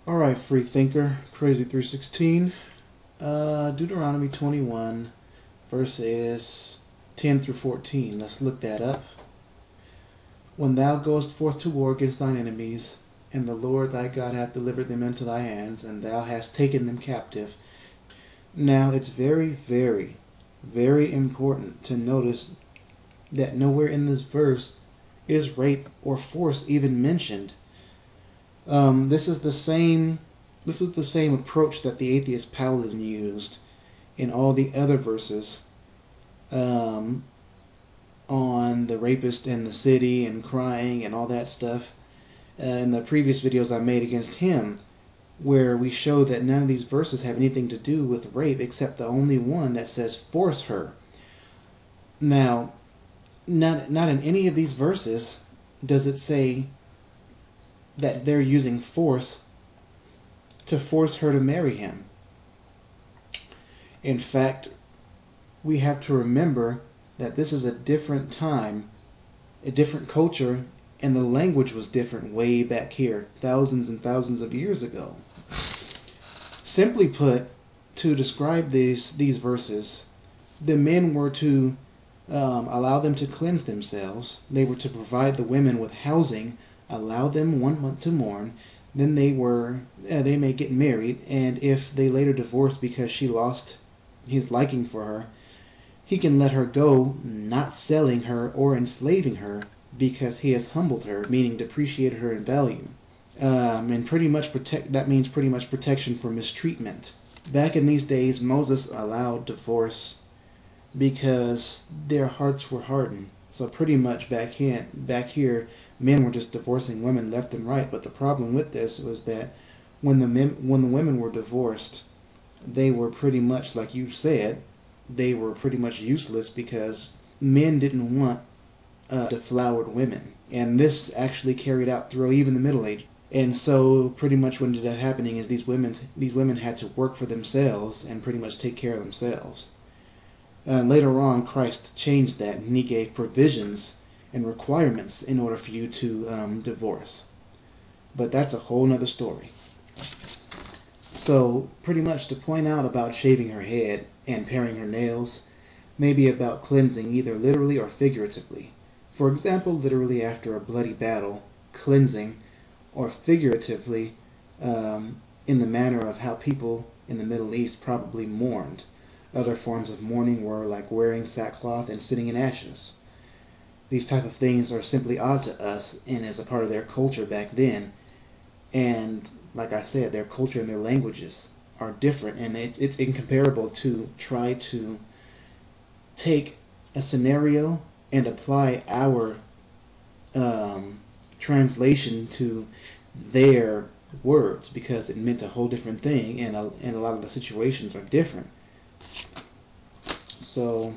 Alright, free thinker, Crazy 316. Deuteronomy 21, verses 10 through 14. Let's look that up. When thou goest forth to war against thine enemies, and the Lord thy God hath delivered them into thy hands, and thou hast taken them captive. Now, it's very, very, very important to notice that nowhere in this verse is rape or force even mentioned. This is the same approach that the atheist paladin used in all the other verses on the rapist in the city and crying and all that stuff in the previous videos I made against him, where we show that none of these verses have anything to do with rape except the only one that says force her. Now, not in any of these verses does it say that they're using force to force her to marry him. In fact, we have to remember that this is a different time, a different culture, and the language was different way back here, thousands and thousands of years ago. Simply put, to describe these verses, the men were to allow them to cleanse themselves. They were to provide the women with housing, allow them 1 month to mourn. Then they may get married, and if they later divorce because she lost his liking for her, he can let her go, not selling her or enslaving her, because he has humbled her, meaning depreciated her in value. And pretty much that means pretty much protection for mistreatment. Back in these days, Moses allowed divorce because their hearts were hardened. So pretty much back here, men were just divorcing women left and right. But the problem with this was that when the women were divorced, they were pretty much, like you said, they were pretty much useless because men didn't want deflowered women. And this actually carried out through even the Middle Ages. And so pretty much what ended up happening is these women had to work for themselves and pretty much take care of themselves. Later on, Christ changed that, and he gave provisions and requirements in order for you to divorce. But that's a whole nother story. So pretty much to point out about shaving her head and paring her nails may be about cleansing either literally or figuratively. For example, literally after a bloody battle, cleansing, or figuratively in the manner of how people in the Middle East probably mourned. Other forms of mourning were like wearing sackcloth and sitting in ashes. These type of things are simply odd to us and as a part of their culture back then. And like I said, their culture and their languages are different, and it's incomparable to try to take a scenario and apply our translation to their words, because it meant a whole different thing, and a lot of the situations are different. So,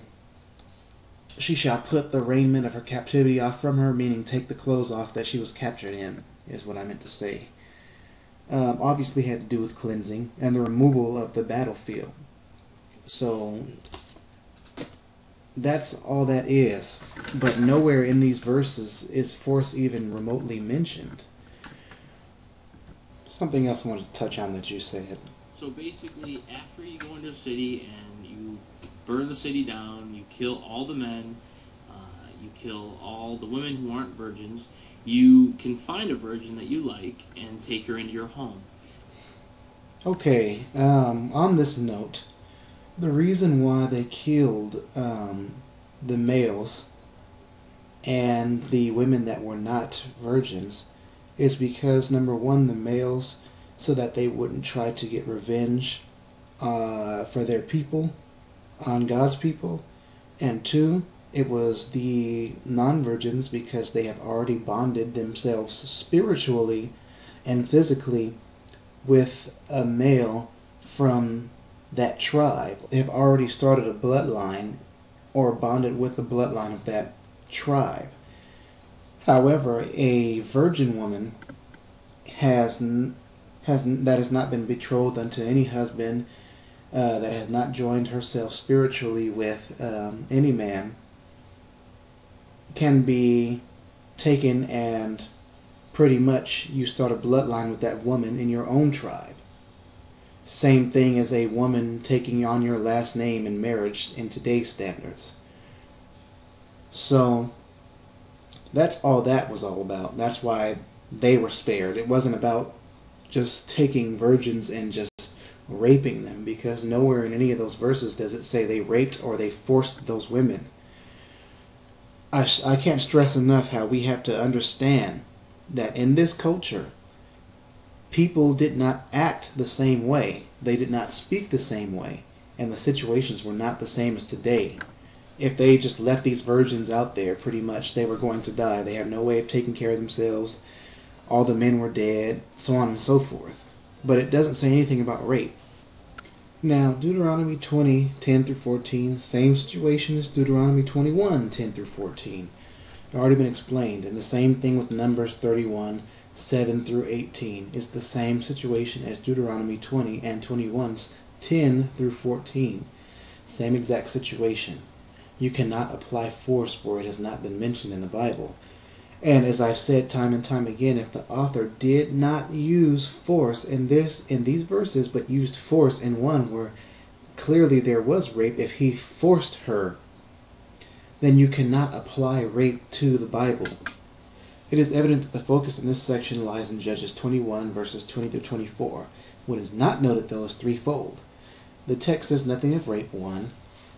she shall put the raiment of her captivity off from her, meaning take the clothes off that she was captured in, is what I meant to say. Obviously had to do with cleansing and the removal of the battlefield. So, that's all that is. But nowhere in these verses is force even remotely mentioned. Something else I wanted to touch on that you said. So basically, after you go into a city and you burn the city down, you kill all the men, you kill all the women who aren't virgins, you can find a virgin that you like and take her into your home. Okay, on this note, the reason why they killed the males and the women that were not virgins is because, number one, the males, so that they wouldn't try to get revenge for their people, on God's people, and two, it was the non-virgins because they have already bonded themselves spiritually and physically with a male from that tribe. They have already started a bloodline or bonded with the bloodline of that tribe. However, a virgin woman that has not been betrothed unto any husband, that has not joined herself spiritually with any man, can be taken and pretty much you start a bloodline with that woman in your own tribe. Same thing as a woman taking on your last name in marriage in today's standards. So that's all that was all about. That's why they were spared. It wasn't about just taking virgins and just raping them, because nowhere in any of those verses does it say they raped or they forced those women. I can't stress enough how we have to understand that in this culture, people did not act the same way. They did not speak the same way. And the situations were not the same as today. If they just left these virgins out there, pretty much they were going to die. They have no way of taking care of themselves. All the men were dead, so on and so forth. But it doesn't say anything about rape. Now, Deuteronomy 20:10-14, same situation as Deuteronomy 21:10-14. It's already been explained. And the same thing with Numbers 31:7-18. It's the same situation as Deuteronomy 20 and 21:10-14. Same exact situation. You cannot apply force where it has not been mentioned in the Bible. And as I've said time and time again, if the author did not use force in these verses, but used force in one where clearly there was rape, if he forced her, then you cannot apply rape to the Bible. It is evident that the focus in this section lies in Judges 21, verses 20-24. What is not noted, though, is threefold. The text says nothing of rape, 1.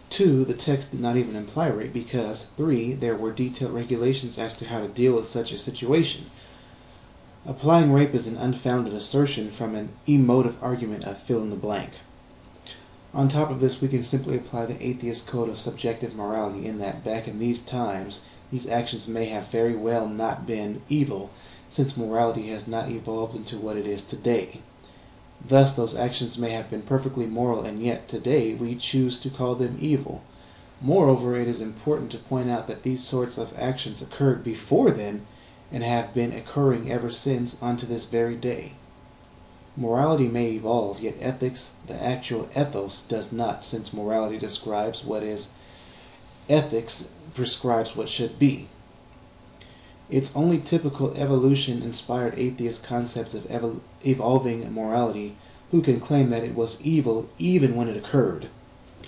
2, the text did not even imply rape because, 3, there were detailed regulations as to how to deal with such a situation. Applying rape is an unfounded assertion from an emotive argument of fill in the blank. On top of this, we can simply apply the atheist code of subjective morality in that back in these times, these actions may have very well not been evil, since morality has not evolved into what it is today. Thus, those actions may have been perfectly moral, and yet today we choose to call them evil. Moreover, it is important to point out that these sorts of actions occurred before then and have been occurring ever since unto this very day. Morality may evolve, yet ethics, the actual ethos, does not, since morality describes what is, ethics prescribes what should be. It's only typical evolution-inspired atheist concepts of evolving morality who can claim that it was evil even when it occurred.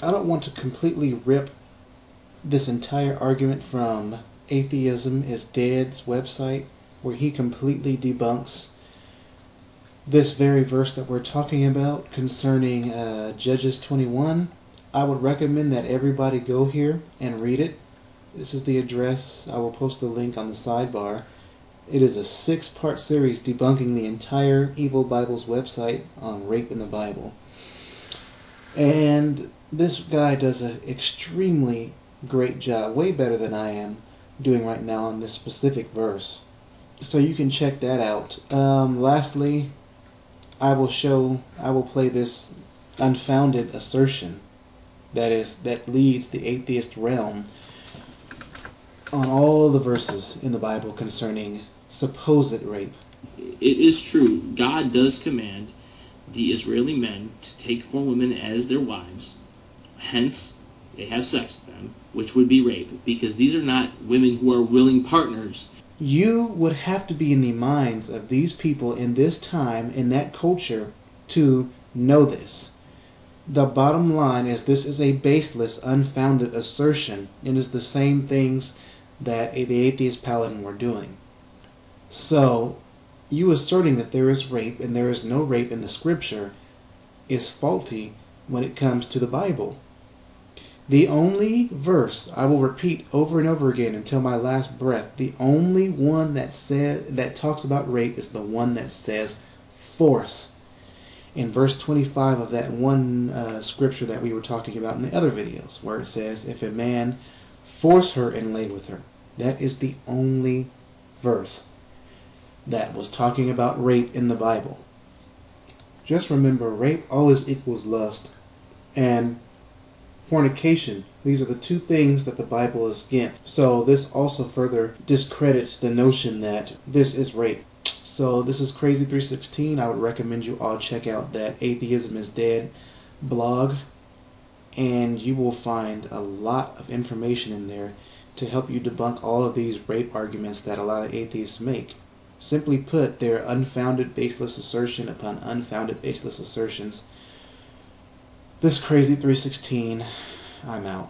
I don't want to completely rip this entire argument from Atheism is Dead's website, where he completely debunks this very verse that we're talking about concerning Judges 21. I would recommend that everybody go here and read it. This is the address. I will post the link on the sidebar. It is a 6-part series debunking the entire Evil Bible's website on rape in the Bible. And this guy does an extremely great job, way better than I am doing right now on this specific verse. So you can check that out. Lastly, I will play this unfounded assertion that leads the atheist realm on all the verses in the Bible concerning supposed rape. It is true. God does command the Israeli men to take 4 women as their wives. Hence, they have sex with them, which would be rape, because these are not women who are willing partners. You would have to be in the minds of these people in this time, in that culture, to know this. The bottom line is this is a baseless, unfounded assertion, and is the same things that the atheist paladin were doing. So, you asserting that there is rape and there is no rape in the scripture is faulty when it comes to the Bible. The only verse, I will repeat over and over again until my last breath, the only one that talks about rape is the one that says force. In verse 25 of that one scripture that we were talking about in the other videos, where it says, if a man force her and lay with her. That is the only verse that was talking about rape in the Bible. Just remember, rape always equals lust and fornication. These are the 2 things that the Bible is against. So this also further discredits the notion that this is rape. So this is Crazy 316. I would recommend you all check out that Atheism is Dead blog, and you will find a lot of information in there to help you debunk all of these rape arguments that a lot of atheists make. Simply put, they're unfounded, baseless assertion upon unfounded, baseless assertions. This crazy 316, I'm out.